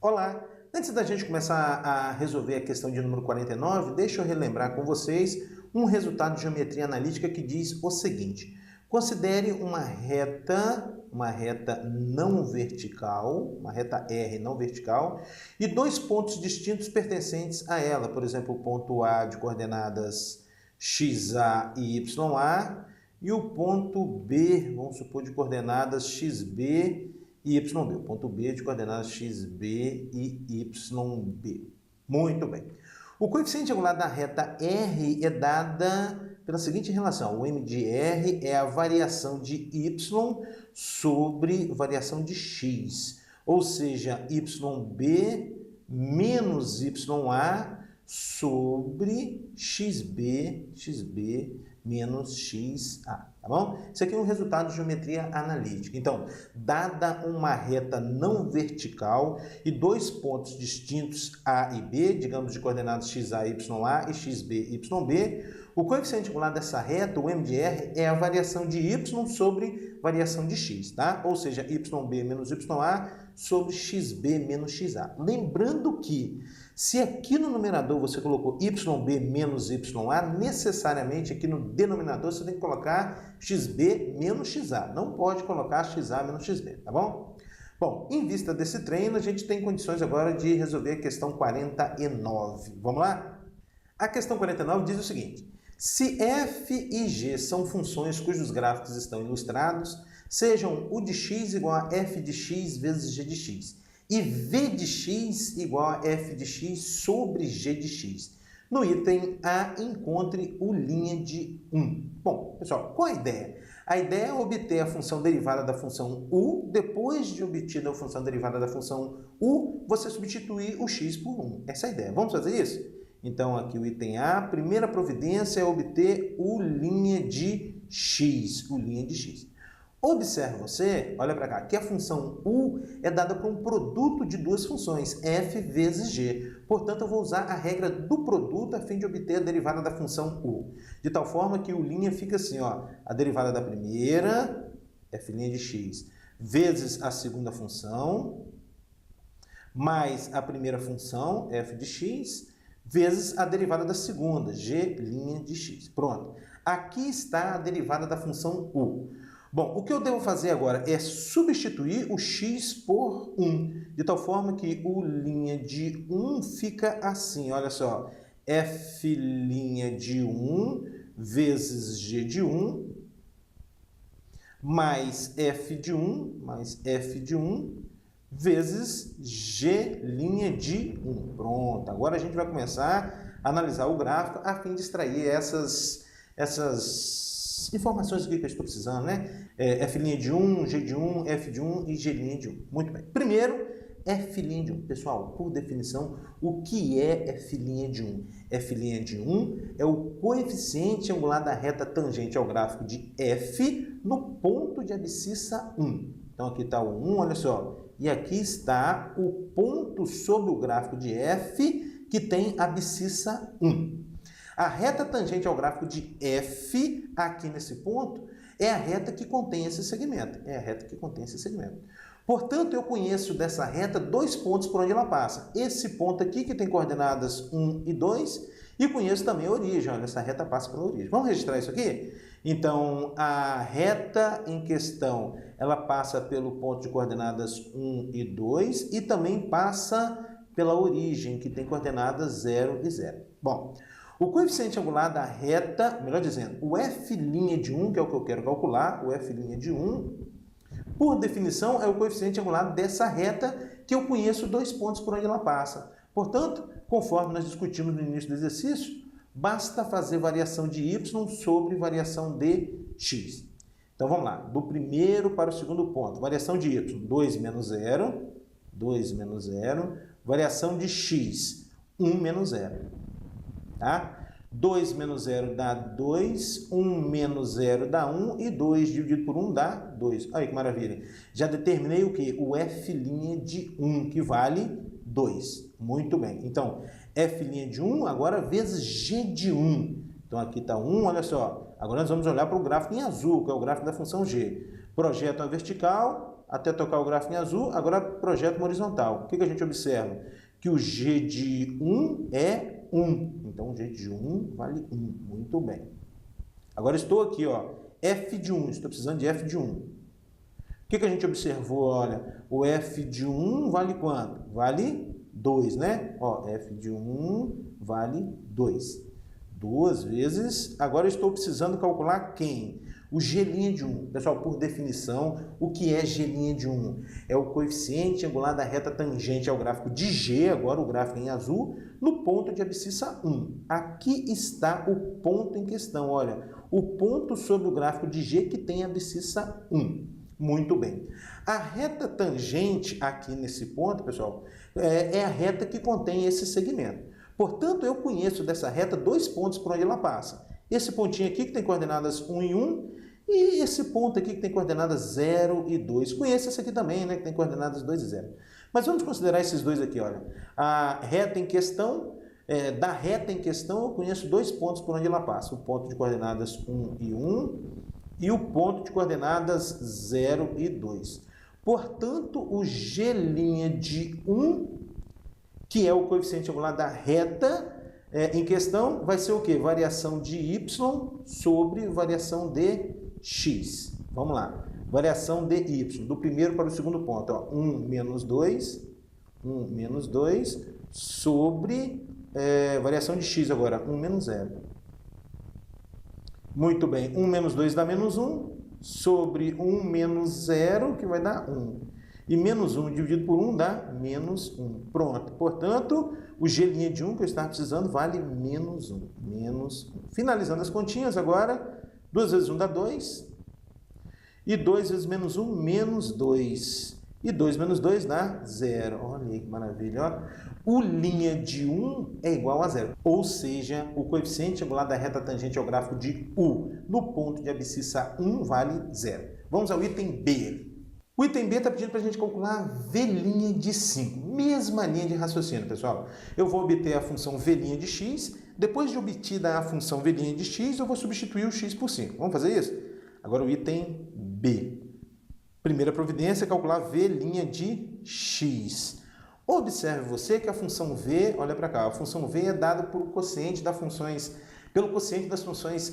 Olá! Antes da gente começar a resolver a questão de número 49, deixa eu relembrar com vocês um resultado de geometria analítica que diz o seguinte: considere uma reta não vertical, uma reta R não vertical, e dois pontos distintos pertencentes a ela, por exemplo, o ponto A de coordenadas XA e YA, e o ponto B, vamos supor, de coordenadas XB e YB, o ponto B de coordenadas XB e YB. Muito bem. O coeficiente angular da reta R é dada pela seguinte relação: o M de R é a variação de Y sobre variação de X, ou seja, YB menos YA sobre XB menos XA, tá bom? Isso aqui é um resultado de geometria analítica. Então, dada uma reta não vertical e dois pontos distintos A e B, digamos de coordenadas XA e YA e XB e YB, o coeficiente angular dessa reta, o M de R, é a variação de Y sobre variação de X, tá? Ou seja, YB menos YA sobre XB menos XA. Lembrando que, se aqui no numerador você colocou YB menos YA, necessariamente aqui no denominador você tem que colocar XB menos XA. Não pode colocar XA menos XB, tá bom? Bom, em vista desse treino, a gente tem condições agora de resolver a questão 49. Vamos lá? A questão 49 diz o seguinte: se f e g são funções cujos gráficos estão ilustrados, sejam u de x igual a f de x vezes g de x, e v de x igual a f de x sobre g de x. No item A, encontre o linha de 1. Bom, pessoal, qual a ideia? A ideia é obter a função derivada da função u. Depois de obtida a função derivada da função u, você substituir o x por 1. Essa é a ideia. Vamos fazer isso? Então, aqui o item A, a primeira providência é obter o linha de x. Observe você, olha para cá, que a função u é dada por um produto de duas funções, f vezes g. Portanto, eu vou usar a regra do produto a fim de obter a derivada da função u. De tal forma que o linha fica assim, ó, a derivada da primeira, f' de x, vezes a segunda função, mais a primeira função, f de x, vezes a derivada da segunda, g' de x. Pronto. Aqui está a derivada da função u. Bom, o que eu devo fazer agora é substituir o x por 1, de tal forma que o linha de 1 fica assim, olha só, f' de 1 vezes g de 1, mais f de 1, vezes g' de 1. Pronto, agora a gente vai começar a analisar o gráfico a fim de extrair essas informações aqui que eu estou precisando, né? F' de 1, G de 1, F de 1 e G' de 1. Muito bem. Primeiro, F' de 1. Pessoal, por definição, o que é F' de 1? F' de 1 é o coeficiente angular da reta tangente ao gráfico de F no ponto de abscissa 1. Então, aqui está o 1, olha só. E aqui está o ponto sobre o gráfico de F que tem abscissa 1. A reta tangente ao gráfico de F, aqui nesse ponto, é a reta que contém esse segmento. Portanto, eu conheço dessa reta dois pontos por onde ela passa. Esse ponto aqui, que tem coordenadas 1 e 2, e conheço também a origem. Olha, essa reta passa pela origem. Vamos registrar isso aqui? Então, a reta em questão, ela passa pelo ponto de coordenadas 1 e 2 e também passa pela origem, que tem coordenadas 0 e 0. Bom, o coeficiente angular da reta, melhor dizendo, o f' de 1, que é o que eu quero calcular, o f' de 1, por definição, é o coeficiente angular dessa reta que eu conheço dois pontos por onde ela passa. Portanto, conforme nós discutimos no início do exercício, basta fazer variação de y sobre variação de x. Então, vamos lá. Do primeiro para o segundo ponto. Variação de y, 2 menos 0. Variação de x, 1 menos 0. Tá? 2 menos 0 dá 2, 1 menos 0 dá 1 e 2 dividido por 1 dá 2. Olha que maravilha. Já determinei o quê? O f' de 1, que vale 2. Muito bem. Então, f' de 1 agora vezes g de 1. Então, aqui está 1, olha só. Agora nós vamos olhar para o gráfico em azul, que é o gráfico da função g. Projeto a vertical, até tocar o gráfico em azul, agora projeta uma horizontal. O que a gente observa? Que o G de 1 é 1. Então, o G de 1 vale 1. Muito bem. Agora, estou aqui, ó, F de 1. Estou precisando de F de 1. O que a gente observou? Olha, o F de 1 vale quanto? Vale 2, né? Ó, F de 1 vale 2. 2 vezes. Agora, eu estou precisando calcular quem? O G' de 1. Pessoal, por definição, o que é G' de 1? É o coeficiente angular da reta tangente ao gráfico de G, agora o gráfico em azul, no ponto de abscissa 1. Aqui está o ponto em questão, olha, o ponto sobre o gráfico de G que tem abscissa 1. Muito bem. A reta tangente aqui nesse ponto, pessoal, é a reta que contém esse segmento. Portanto, eu conheço dessa reta 2 pontos por onde ela passa. Esse pontinho aqui que tem coordenadas 1 e 1, e esse ponto aqui que tem coordenadas 0 e 2. Conheço esse aqui também, né, que tem coordenadas 2 e 0. Mas vamos considerar esses dois aqui, olha. A reta em questão, da reta em questão, eu conheço 2 pontos por onde ela passa. O ponto de coordenadas 1 e 1 e o ponto de coordenadas 0 e 2. Portanto, o G' de 1, que é o coeficiente angular da reta em questão, vai ser o quê? Variação de y sobre variação de x. Vamos lá. Variação de y, do primeiro para o segundo ponto. Ó, 1 menos 2 sobre variação de x agora, 1 menos 0. Muito bem, 1 menos 2 dá menos 1, sobre 1 menos 0, que vai dar 1. E menos 1 dividido por 1 dá menos 1. Pronto. Portanto, o G' de 1 que eu estava precisando vale menos 1. Menos 1. Finalizando as continhas agora, 2 vezes 1 dá 2. E 2 vezes menos 1, menos 2. E 2 menos 2 dá 0. Olha aí que maravilha. Ó. O linha de 1 é igual a 0. Ou seja, o coeficiente angular da reta tangente ao gráfico de U no ponto de abscissa 1 vale 0. Vamos ao item B. O item B está pedindo para a gente calcular V' de 5. Mesma linha de raciocínio, pessoal. Eu vou obter a função V' de x. Depois de obtida a função V' de x, eu vou substituir o x por 5. Vamos fazer isso? Agora o item B. Primeira providência, calcular V' de x. Observe você que a função V, olha para cá, a função V é dada pelo quociente das funções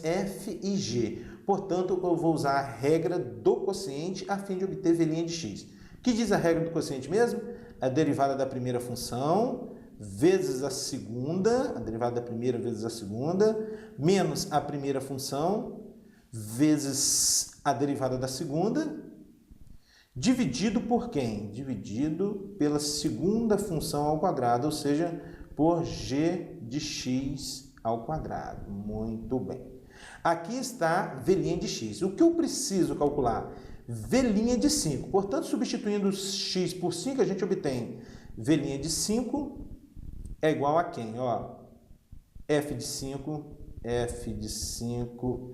f e g. Portanto, eu vou usar a regra do quociente a fim de obter V' de x. O que diz a regra do quociente mesmo? A derivada da primeira função vezes a segunda, a derivada da primeira vezes a segunda, menos a primeira função vezes a derivada da segunda, dividido por quem? Dividido pela segunda função ao quadrado, ou seja, por g de x ao quadrado. Muito bem. Aqui está V' de x. O que eu preciso calcular? V' de 5. Portanto, substituindo x por 5, a gente obtém V' de 5 é igual a quem? Ó, f de 5 de 5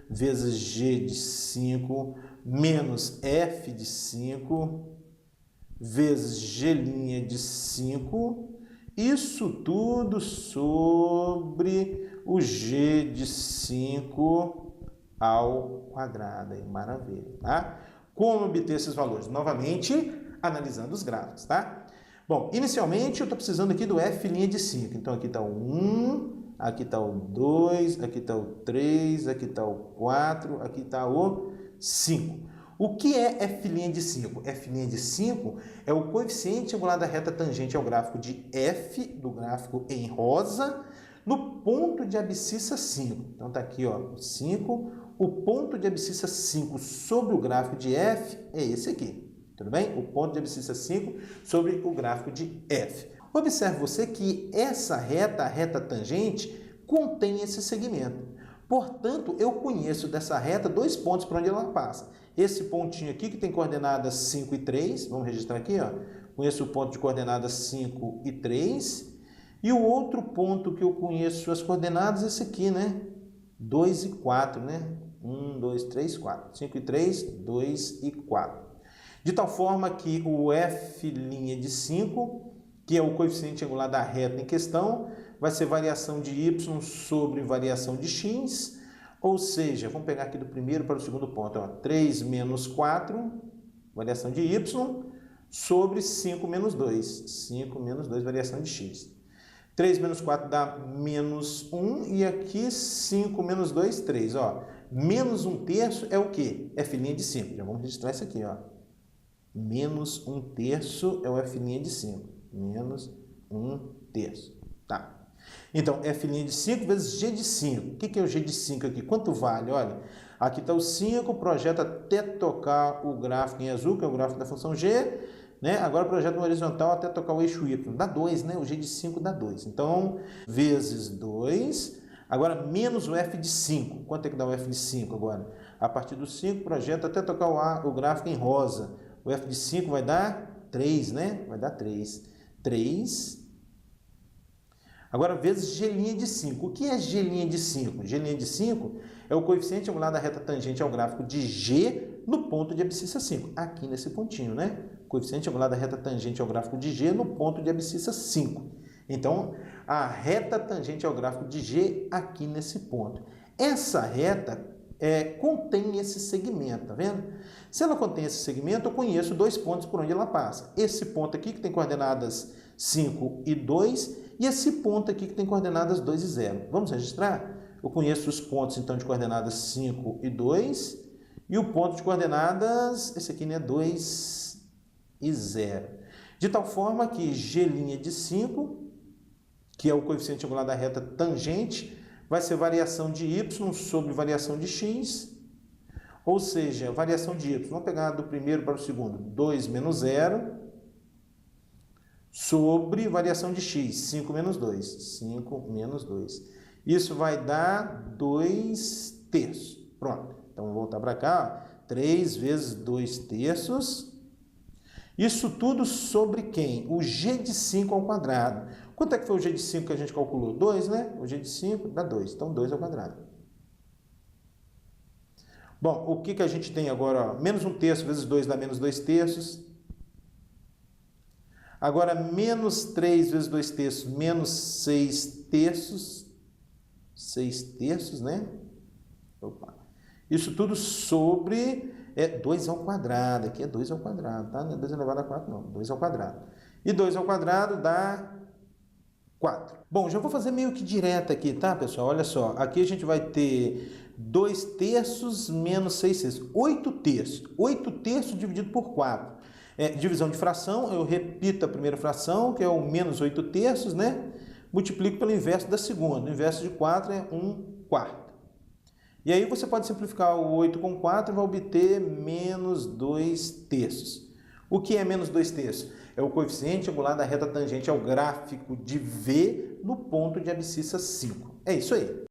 vezes g de 5 menos f de 5 vezes g' de 5, isso tudo sobre o g de 5 ao quadrado. Maravilha, tá? Como obter esses valores? Novamente, analisando os gráficos, tá? Bom, inicialmente eu estou precisando aqui do f' de 5. Então, aqui está o 1, aqui está o 2, aqui está o 3, aqui está o 4, aqui está o 5. O que é f' de 5? F' de 5 é o coeficiente angular da reta tangente ao gráfico de f, do gráfico em rosa, no ponto de abscissa 5. Então, está aqui, ó, o 5. O ponto de abscissa 5 sobre o gráfico de f é esse aqui. Tudo bem? O ponto de abscissa 5 sobre o gráfico de f. Observe você que essa reta, a reta tangente, contém esse segmento. Portanto, eu conheço dessa reta 2 pontos por onde ela passa. Esse pontinho aqui que tem coordenadas 5 e 3, vamos registrar aqui, ó. Conheço o ponto de coordenadas 5 e 3. E o outro ponto que eu conheço as coordenadas é esse aqui, né? 2 e 4, né? 1, 2, 3, 4. 5 e 3, 2 e 4. De tal forma que o f' de 5, que é o coeficiente angular da reta em questão, vai ser variação de y sobre variação de x. Ou seja, vamos pegar aqui do primeiro para o segundo ponto, ó, 3 menos 4, variação de y, sobre 5 menos 2. 5 menos 2, variação de x. 3 menos 4 dá menos 1, e aqui 5 menos 2, 3. Ó. Menos 1/3 é o quê? É filinha de 5. Já vamos registrar isso aqui. Ó. Menos 1/3 é o f' de 5. Menos 1/3. Tá. Então, f' de 5 vezes g de 5. O que é o g de 5 aqui? Quanto vale? Olha, aqui está o 5, projeta até tocar o gráfico em azul, que é o gráfico da função g, né? Agora projeta no horizontal até tocar o eixo y. Dá 2, né? O g de 5 dá 2. Então, vezes 2. Agora, menos o f de 5. Quanto é que dá o f de 5 agora? A partir do 5, projeta até tocar o gráfico em rosa. O f de 5 vai dar 3, né? Vai dar 3. 3. Agora, vezes g' de 5. O que é g' de 5? G' de 5 é o coeficiente angular da reta tangente ao gráfico de G no ponto de abscissa 5. Aqui nesse pontinho, né? Coeficiente angular da reta tangente ao gráfico de G no ponto de abscissa 5. Então, a reta tangente ao gráfico de G aqui nesse ponto. Essa reta contém esse segmento, tá vendo? Se ela contém esse segmento, eu conheço dois pontos por onde ela passa. Esse ponto aqui que tem coordenadas 5 e 2 e esse ponto aqui que tem coordenadas 2 e 0. Vamos registrar? Eu conheço os pontos, então, de coordenadas 5 e 2 e o ponto de coordenadas, esse aqui, né, 2 e 0. De tal forma que g' de 5, que é o coeficiente angular da reta tangente, vai ser variação de y sobre variação de x, ou seja, variação de y. Vamos pegar do primeiro para o segundo, 2 menos 0, sobre variação de x, 5 menos 2. 5 menos 2. Isso vai dar 2/3. Pronto. Então, vou voltar para cá. Ó. 3 vezes 2/3. Isso tudo sobre quem? O g de 5 ao quadrado. Quanto é que foi o g de 5 que a gente calculou? 2, né? O g de 5 dá 2. Então, 2 ao quadrado. Bom, o que a gente tem agora? Ó? Menos 1/3 vezes 2 dá menos 2/3. Agora, menos 3 vezes 2/3, menos 6/3. 6/3, né? Opa. Isso tudo sobre 2 ao quadrado. Aqui é 2 ao quadrado, tá? Não é 2 elevado a 4, não. 2 ao quadrado. E 2 ao quadrado dá 4. Bom, já vou fazer meio que direto aqui, tá, pessoal? Olha só. Aqui a gente vai ter 2/3 menos 6/3. 8/3. 8/3 dividido por 4. Divisão de fração, eu repito a primeira fração, que é o menos 8/3, né? Multiplico pelo inverso da segunda. O inverso de 4 é 1/4. E aí você pode simplificar o 8 com 4 e vai obter menos 2/3. O que é menos 2/3? É o coeficiente angular da reta tangente ao gráfico de V no ponto de abscissa 5. É isso aí.